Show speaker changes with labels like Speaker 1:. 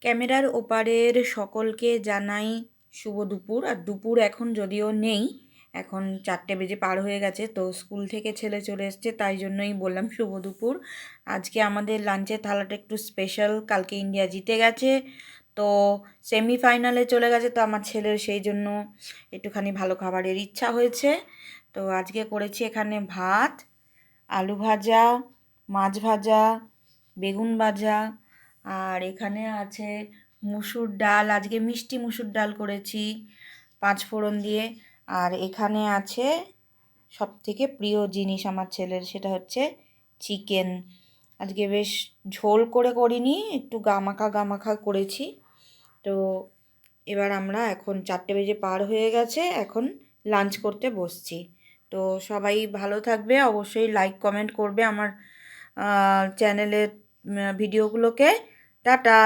Speaker 1: ক্যামেরার ওপারের সকলকে জানাই শুভ দুপুর। আর দুপুর এখন যদিও নেই, এখন 4টে বেজে পার হয়ে গেছে। তো স্কুল থেকে ছেলে চলে এসছে, তাই জন্যই বললাম শুভ দুপুর। আজকে আমাদের লাঞ্চের থালাটা একটু স্পেশাল, কালকে ইন্ডিয়া জিতে গেছে, তো সেমিফাইনালে চলে গেছে। তো আমার ছেলের সেই জন্য একটুখানি ভালো খাবারের ইচ্ছা হয়েছে। তো আজকে করেছি এখানে ভাত, আলু ভাজা, মাছ ভাজা, বেগুন ভাজা, আর এখানে আছে মুসুর ডাল। আজকে মিষ্টি মুসুর ডাল করেছি 5 ফোড়ন দিয়ে। আর এখানে আছে সবথেকে প্রিয় জিনিস আমার ছেলের, সেটা হচ্ছে চিকেন। আজকে বেশ ঝোল করে করিনি, একটু গামাখা গামাখা করেছি। তো এবার আমরা এখন 4টে বেজে পার হয়ে গেছে, এখন লাঞ্চ করতে বসছি। তো সবাই ভালো থাকবে, অবশ্যই লাইক কমেন্ট করবে আমার চ্যানেলের ভিডিওগুলোকে। টাটা।